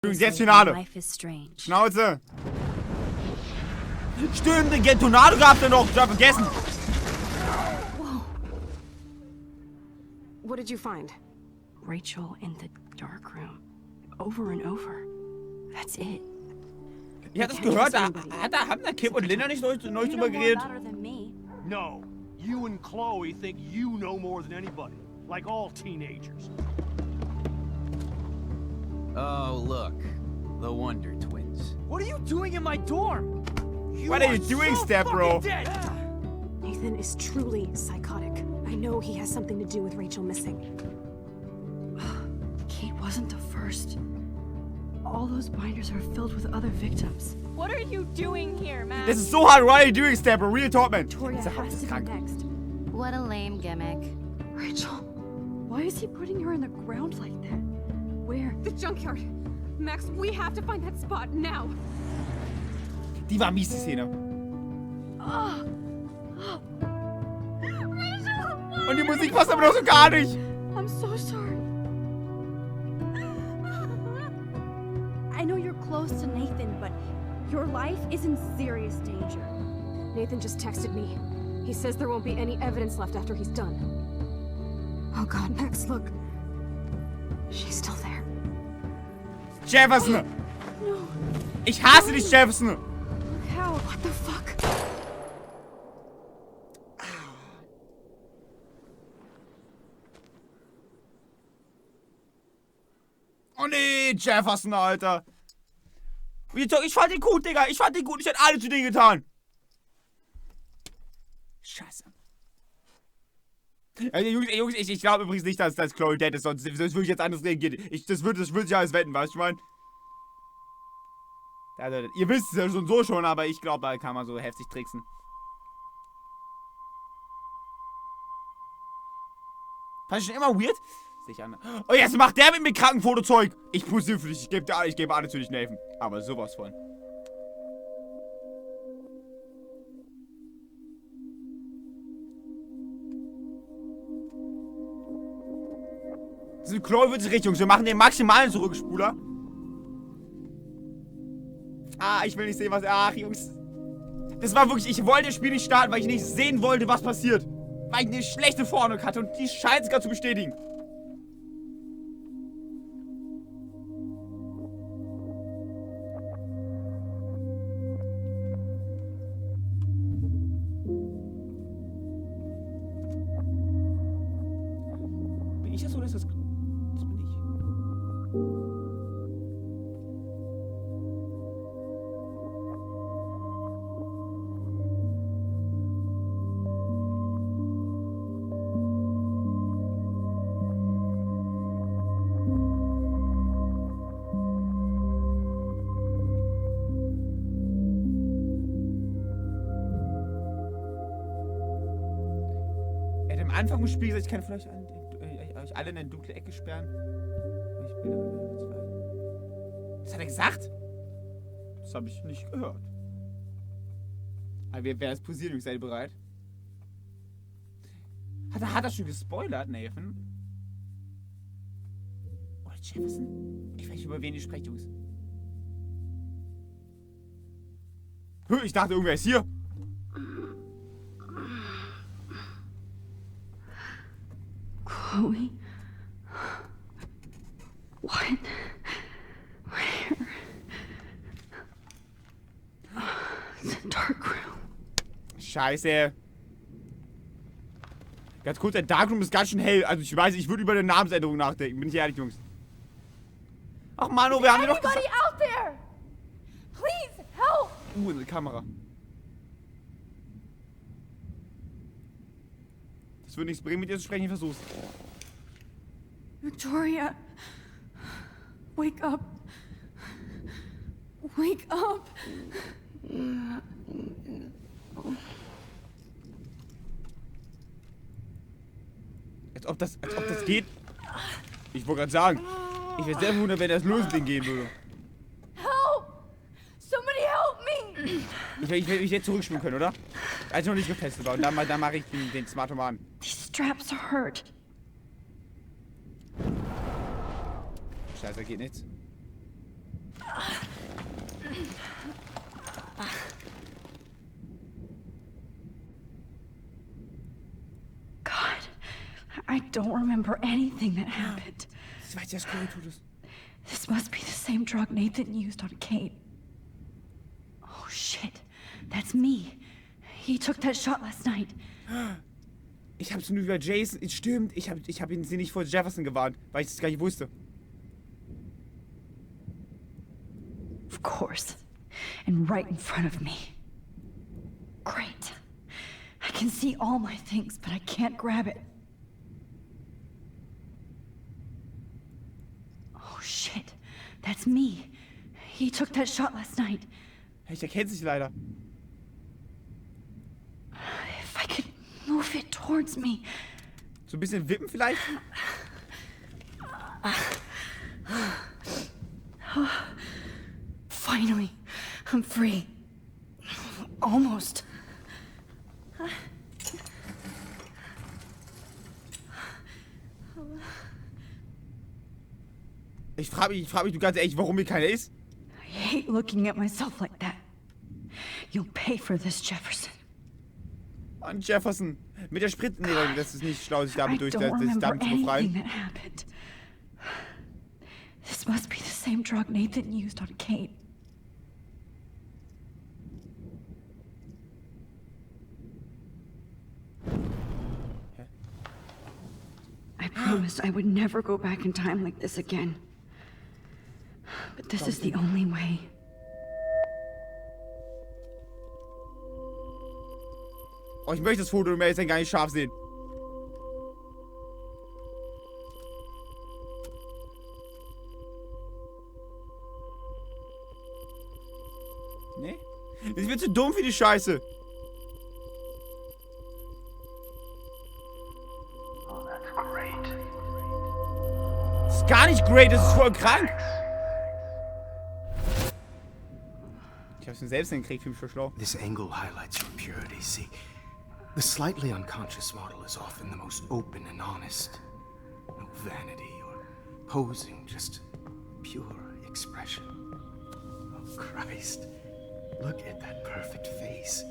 Übrigens jetzt Finale. Schnauze. Stimmt, den Tornado gab's ja noch. Ich hab vergessen. Whoa. What did you find? Rachel in the dark room. Over and over. That's it. Ich hab das gehört, haben da Kim und Linda nicht neulich drüber geredet? No. You and Chloe think you know more than anybody. Like all teenagers. Oh, look. The Wonder Twins. What are you doing in my dorm? What are you doing, Step Bro? Nathan is truly psychotic. I know he has something to do with Rachel missing. Kate wasn't the first. All those binders are filled with other victims. What are you doing here, man? This is so hard. What are you doing, Step Bro? Real talk, man. Victoria has to be next. What a lame gimmick. Rachel, why is he putting her in the ground like that? Where? The junkyard. Max, we have to find that spot now. Die war mies, die Szene. Und die Musik passt aber noch so gar nicht. I'm so sorry. I know you're close to Nathan, but your life is in serious danger. Nathan just texted me. He says there won't be any evidence left after he's done. Oh God, Max, look. She's still there. Jefferson! No. Ich hasse dich, Jefferson! Look how? What the fuck? Oh nee, Jefferson, Alter. Ich fand den gut, Digga. Ich fand den gut. Ich hätte alles zu denen getan. Scheiße. Also, Jungs, ich glaube übrigens nicht, dass Chloe dead ist, sonst würde ich jetzt anders reagieren. Das würde ich alles wetten, weißt du, ich meine? Also, ihr wisst es ja so schon, aber ich glaube, da kann man so heftig tricksen. Fand ich schon immer weird? Sich an. Oh, jetzt macht der mit mir Krankenfotozeug. Ich puste für dich. Ich gebe alles für dich, Nathan. Aber sowas von. So, Chloe wird sich richtig, Jungs. Wir machen den maximalen Zurückspuler. Ah, ich will nicht sehen, was... Ach, Jungs. Das war wirklich... Ich wollte das Spiel nicht starten, weil ich nicht sehen wollte, was passiert. Weil ich eine schlechte Vorstellung hatte und die scheint es gerade zu bestätigen. Bin ich das oder ist das... Das bin ich. Am Anfang des Spiels, ich kann vielleicht euch alle in eine dunkle Ecke sperren. Das hat er gesagt? Das habe ich nicht gehört. Aber wer ist posiert, Jungs? Seid ihr bereit? Hat er schon gespoilert, Nathan? Oder Jefferson? Ich weiß nicht, über wen ihr sprecht, Jungs. Ich dachte, irgendwer ist hier. Chloe? What? Where? It's a dark room. Scheiße. Ganz kurz, der Darkroom ist ganz schön hell. Also ich weiß, ich würde über eine Namensänderung nachdenken. Bin ich ehrlich, Jungs. Ach Manu, wir haben dir doch gesagt... out there! Please, help! Eine Kamera. Das würde nichts bringen, mit dir zu sprechen, ich versuch's. Victoria. Wake up. Wake up. Als ob das geht. Ich wollte gerade sagen. Ich wäre sehr wundern, wenn das Lösending gehen würde. Help! Somebody help me! Ich hätte zurückspielen können, oder? Als ich noch nicht gefesselt war. Und dann mache ich den Smartomaten. These straps hurt. Scheiße, geht nichts. I don't remember anything that happened. Ich weiß, dass Chloe tot ist. This must be the same drug Nathan used on Kate. Oh shit, that's me. He took that shot last night. Ich hab's nur über Jason. Stimmt, ich hab ihn nicht vor Jefferson gewarnt, weil ich das gar nicht wusste. Of course. And right in front of me. Great. I can see all my things, but I can't grab it. Oh shit, that's me. He took that shot last night. Ich erkenne sich leider. If I could move it towards me. So ein bisschen wippen vielleicht? Finally, I'm free. Almost. Ich frage mich du ganz ehrlich, warum hier keiner ist? I hate looking at myself like that. You'll pay for this, Jefferson. An Jefferson. Mit der Sprit... Nee, das ist nicht schlau, sich damit I don't remember damit zu anything befreien. that happened. This must be the same drug Nathan used on Kate. I promised I would never go back in time like this again. But this is the only way. Oh, ich möchte das Foto mehr jetzt gar nicht scharf sehen. Nee? Das wird zu dumm für die Scheiße. Das ist gar nicht great, das ist voll krank. Ich hab's mir selbst hingekriegt, für mich für schlau. This angle highlights your purity. See, the slightly unconscious model is often the most open and honest. No vanity or posing, just pure expression. Oh, Christ. Look at that perfect face.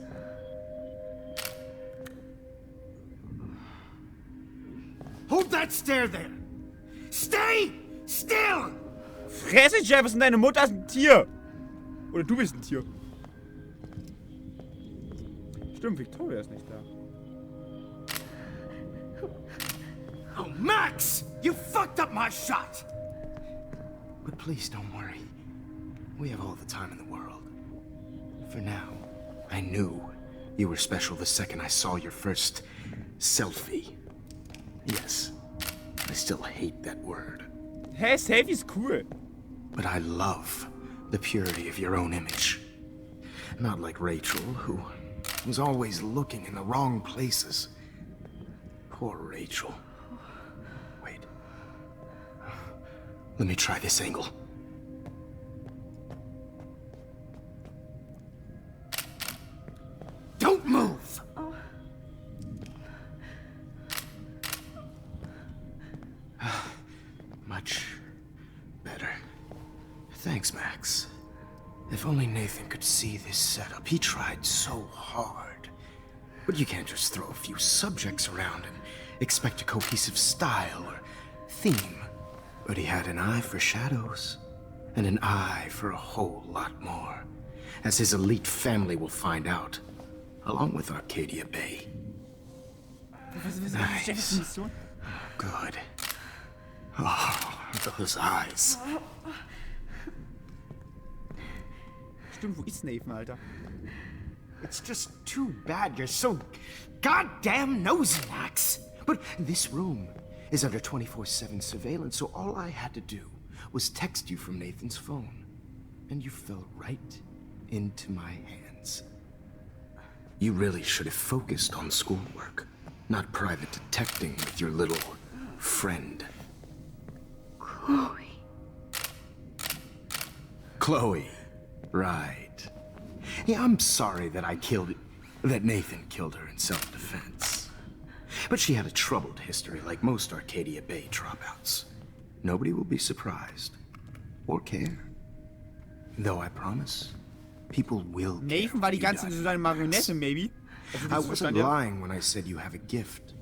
Hold that stare there! Stay still! Fresse, Jefferson, deine Mutter ist ein Tier. Oder du bist ein Tier. Stimmt, Victoria ist nicht da. Oh, Max! You fucked up my shot! But please don't worry. We have all the time in the world. For now, I knew you were special the second I saw your first selfie. Yes, I still hate that word. Hey, Selfie ist cool. But I love the purity of your own image. Not like Rachel, who was always looking in the wrong places. Poor Rachel. Wait. Let me try this angle. Don't move! Much better. Thanks, Max. If only Nathan could see this setup. He tried so hard. But you can't just throw a few subjects around and expect a cohesive style or theme. But he had an eye for shadows, and an eye for a whole lot more, as his elite family will find out, along with Arcadia Bay. Nice. Good. Oh, those eyes. Stimmt, wo ist Nathan, Alter? It's just too bad you're so goddamn nosy, Max. But this room is under 24/7 surveillance, so all I had to do was text you from Nathan's phone. And you fell right into my hands. You really should have focused on schoolwork, not private detecting with your little friend. Chloe. Chloe. Right. Yeah, I'm sorry that that Nathan killed her in self-defense. But she had a troubled history like most Arcadia Bay dropouts. Nobody will be surprised. Or care. Though I promise, people will care. Nathan war die ganze Zeit so seine Marionette, maybe. I wasn't lying when I said you have a gift.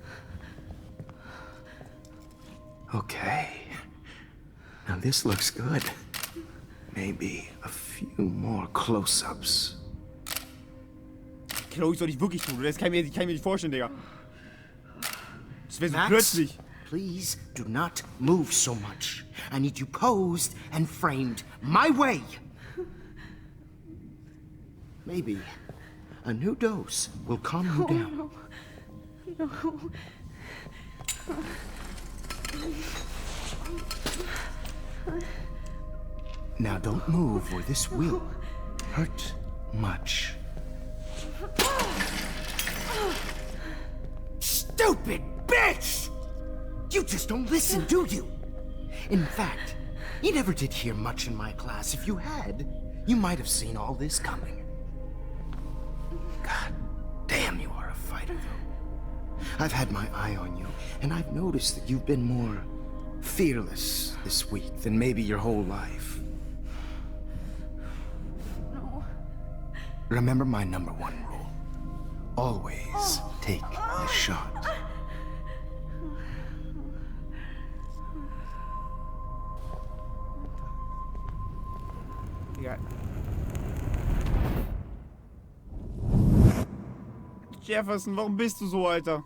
Okay. Now this looks good. Maybe a few more close-ups. Chloe soll ich wirklich tun, oder? Das kann ich mir nicht vorstellen, Digga. Das wäre so Max, plötzlich. please do not move so much. I need you posed and framed my way. Maybe a new dose will calm you down. No. Now don't move or this will hurt much. Stupid bitch! You just don't listen, do you? In fact, you never did hear much in my class. If you had, you might have seen all this coming. God damn, you are a fighter, though. I've had my eye on you, and I've noticed that you've been more fearless this week than maybe your whole life. No. Remember my number one rule. Always take the shot. Digga. Jefferson, warum bist du so, Alter?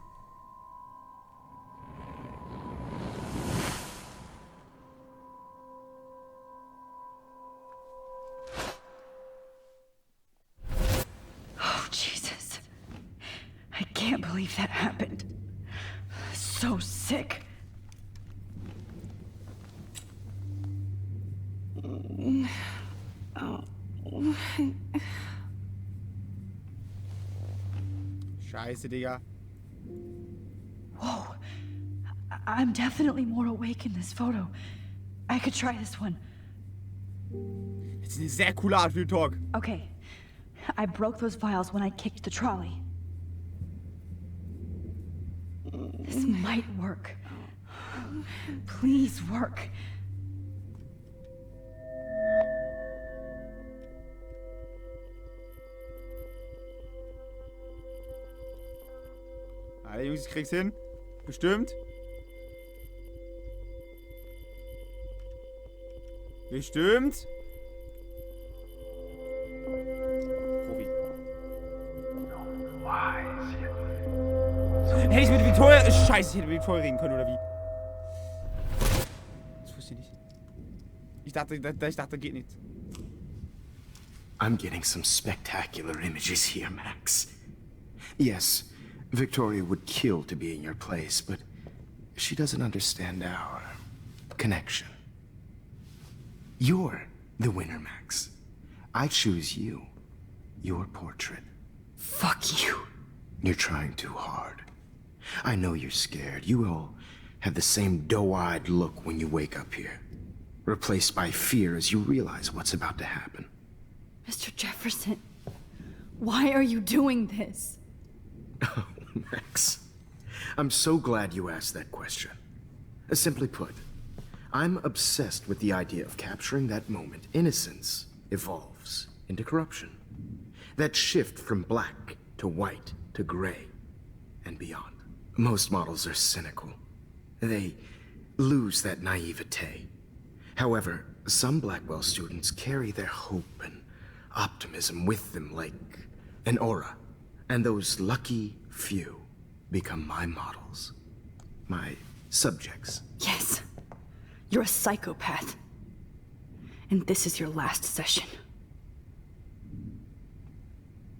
Oh, Jesus. I can't believe that happened. So sick. Scheiße, Digga. Whoa. I'm definitely more awake in this photo. I could try this one. Das ist eine sehr coole Art für den Talk. Okay. I broke those vials when I kicked the trolley. This might work. Please work. Alle Jungs, ich krieg's hin. Bestimmt. Bestimmt. Profi. Hätte ich mit Victoria... Scheiße, ich hätte mit Victoria reden können, oder wie? Das wusste ich nicht. Ich dachte, geht nicht. I'm getting some spectacular images here, Max. Yes, Victoria would kill to be in your place, but she doesn't understand our connection. You're the winner, Max. I choose you. Your portrait. Fuck you. You're trying too hard. I know you're scared. You all have the same doe-eyed look when you wake up here. Replaced by fear as you realize what's about to happen. Mr. Jefferson, why are you doing this? Oh, Max. I'm so glad you asked that question. Simply put, I'm obsessed with the idea of capturing that moment innocence evolves into corruption. That shift from black to white to gray and beyond. Most models are cynical. They lose that naivete. However, some Blackwell students carry their hope and optimism with them like an aura. And those lucky few become my models. My subjects. Yes. You're a psychopath. And this is your last session.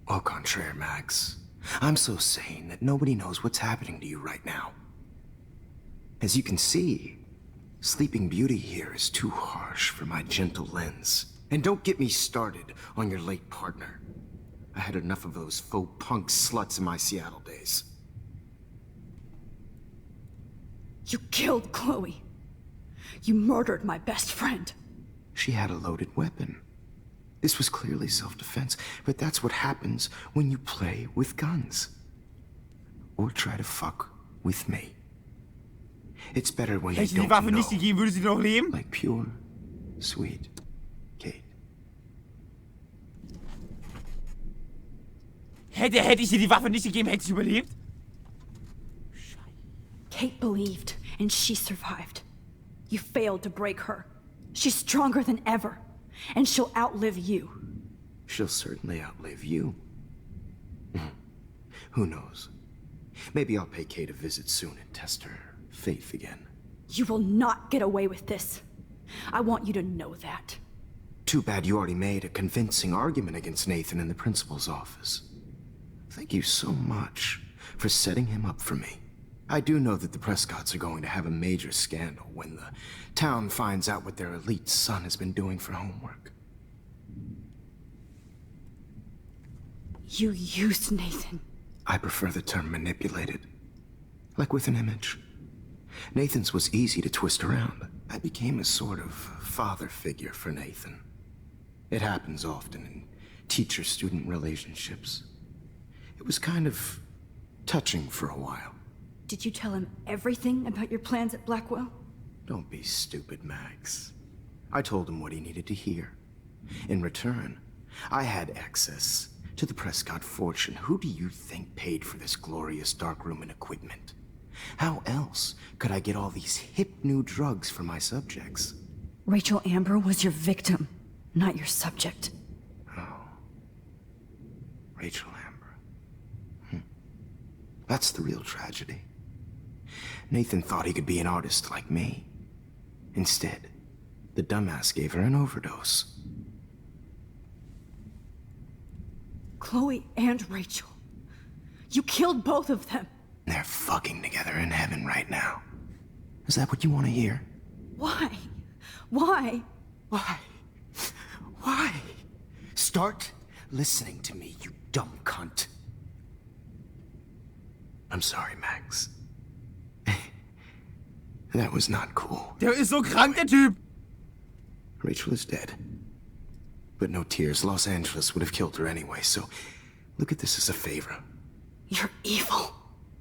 Au contraire, Max. I'm so sane that nobody knows what's happening to you right now. As you can see, Sleeping Beauty here is too harsh for my gentle lens. And don't get me started on your late partner. I had enough of those faux punk sluts in my Seattle days. You killed Chloe. You murdered my best friend. She had a loaded weapon. This was clearly self-defense, but that's what happens when you play with guns. Or try to fuck with me. It's better when Hätte you ich die don't Waffe know. nicht gegeben, würde sie noch leben? Like pure, sweet Kate. Hätte ich ihr die Waffe nicht gegeben, hätte sie überlebt? Kate believed, and she survived. You failed to break her. She's stronger than ever, and she'll outlive you. She'll certainly outlive you. Who knows? Maybe I'll pay Kate a visit soon and test her faith again. You will not get away with this. I want you to know that. Too bad you already made a convincing argument against Nathan in the principal's office. Thank you so much for setting him up for me. I do know that the Prescotts are going to have a major scandal when the town finds out what their elite son has been doing for homework. You used Nathan. I prefer the term manipulated. Like with an image. Nathan's was easy to twist around. I became a sort of father figure for Nathan. It happens often in teacher-student relationships. It was kind of touching for a while. Did you tell him everything about your plans at Blackwell? Don't be stupid, Max. I told him what he needed to hear. In return, I had access to the Prescott fortune. Who do you think paid for this glorious darkroom and equipment? How else could I get all these hip new drugs for my subjects? Rachel Amber was your victim, not your subject. Oh. Rachel Amber. That's the real tragedy. Nathan thought he could be an artist like me. Instead, the dumbass gave her an overdose. Chloe and Rachel. You killed both of them. They're fucking together in heaven right now. Is that what you want to hear? Why? Why? Why? Why? Start listening to me, you dumb cunt. I'm sorry, Max. That was not cool. Der ist so krank, der Typ. Rachel is dead. But no tears. Los Angeles would have killed her anyway, so look at this as a favor. You're evil.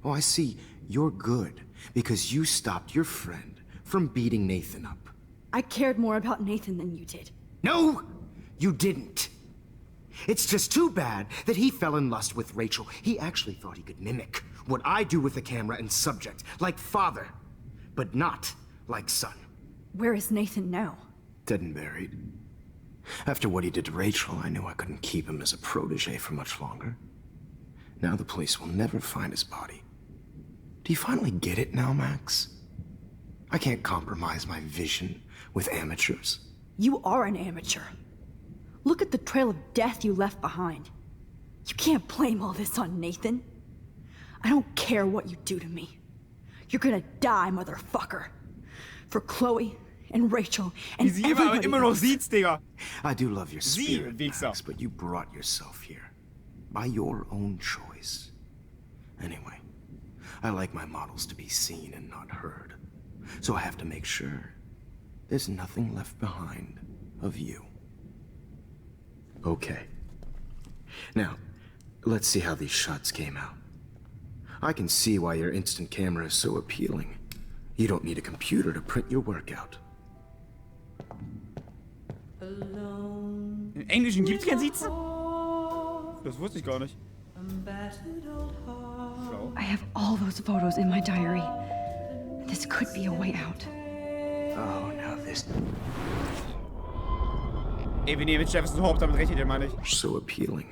Oh, I see. You're good because you stopped your friend from beating Nathan up. I cared more about Nathan than you did. No, you didn't. It's just too bad that he fell in lust with Rachel. He actually thought he could mimic what I do with the camera and subject, like father, but not like son. Where is Nathan now? Dead and buried. After what he did to Rachel, I knew I couldn't keep him as a protege for much longer. Now the police will never find his body. Do you finally get it now, Max? I can't compromise my vision with amateurs. You are an amateur. Look at the trail of death you left behind. You can't blame all this on Nathan. I don't care what you do to me. You're gonna die, motherfucker. For Chloe and Rachel and Wie sie aber immer noch else. sieht's, Digga. I do love your Sie, spirit, Wichser. Max, but you brought yourself here. By your own choice. Anyway, I like my models to be seen and not heard. So I have to make sure there's nothing left behind of you. Okay. Now, let's see how these shots came out. I can see why your instant camera is so appealing. You don't need a computer to print your work out. Im Englischen gibt's kein Siezen? Das wusste ich gar nicht. Schlau. I have all those photos in my diary. This could be a way out. Oh, now this... Ey, wir nehmen mit Jefferson Hope, damit rechnet ihr mal nicht. so appealing.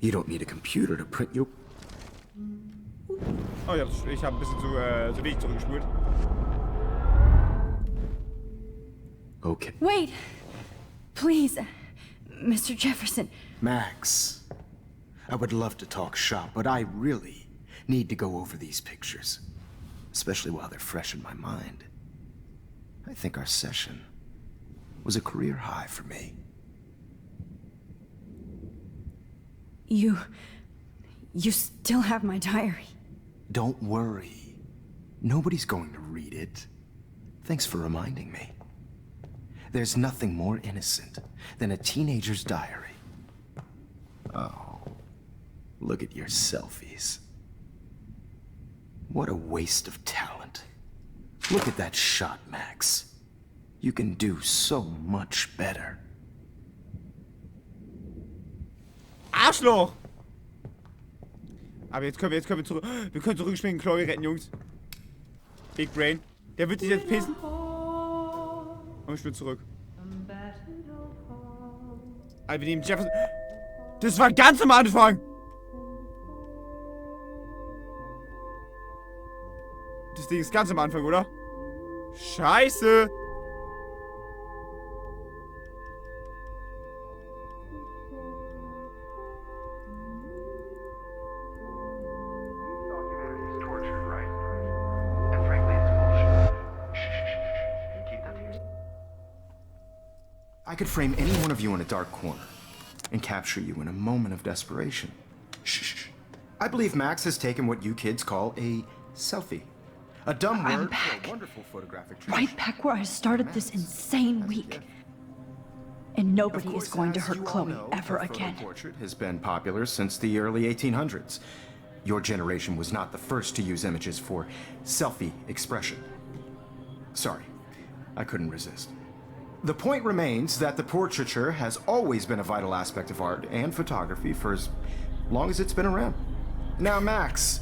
You don't need a computer to print your... Oh, ich hab ein bisschen zu wenig zurückgespult. Okay. Wait! Please, Mr. Jefferson. Max, I would love to talk shop, but I really need to go over these pictures. Especially while they're fresh in my mind. I think our session was a career high for me. You still have my diary. Don't worry. Nobody's going to read it. Thanks for reminding me. There's nothing more innocent than a teenager's diary. Oh, look at your selfies. What a waste of talent. Look at that shot, Max. You can do so much better. Arschloch! Aber jetzt können wir zurück. Wir können zurückspringen, Chloe retten, Jungs. Big Brain. Der wird sich jetzt pissen. Komm, ich will zurück. Wir nehmen Jefferson. Das war ganz am Anfang. Das Ding ist ganz am Anfang, oder? Scheiße. I could frame any one of you in a dark corner and capture you in a moment of desperation. Shh. I believe Max has taken what you kids call a selfie. A dumb word for a wonderful photographic tradition. Right back where I started this insane week. And nobody is going to hurt Chloe ever again. The portrait has been popular since the early 1800s. Your generation was not the first to use images for selfie expression. Sorry, I couldn't resist. The point remains that the portraiture has always been a vital aspect of art and photography for as long as it's been around. Now, Max,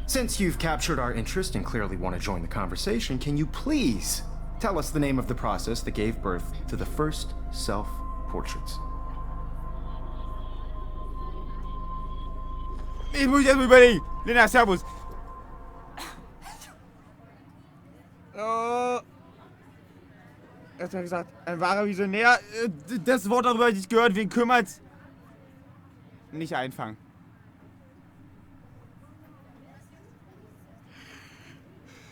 since you've captured our interest and clearly want to join the conversation, can you please tell us the name of the process that gave birth to the first self-portraits? Ich muss erst mal überlegen. Lena, servus. Er hat ja gesagt, ein wahrer Visionär. Das Wort darüber habe ich nicht gehört. Wen kümmert's? Nicht einfangen.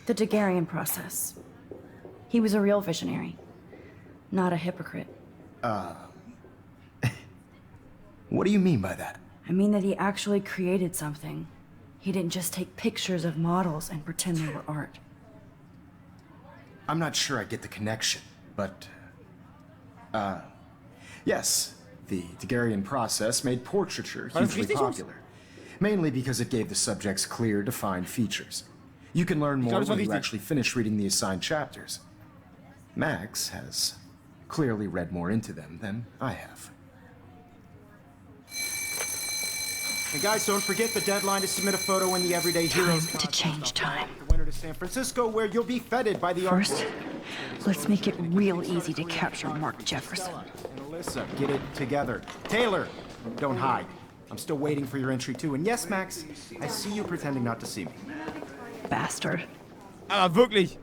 The Daguerrean process. He was a real visionary, not a hypocrite. What do you mean by that? I mean that he actually created something. He didn't just take pictures of models and pretend they were art. I'm not sure I get the connection, but... yes, the Daguerrean process made portraiture hugely popular. Mainly because it gave the subjects clear, defined features. You can learn more when you actually finish reading the assigned chapters. Max has clearly read more into them than I have. And guys, don't forget the deadline to submit a photo in the Everyday Heroes Time to change time. The winter to San Francisco, where you'll be feted by the First, let's make it real easy to capture Mark Jefferson. And Alyssa, get it together. Taylor, don't hide. I'm still waiting for your entry too. And yes, Max, I see you pretending not to see me. Bastard. Aber wirklich.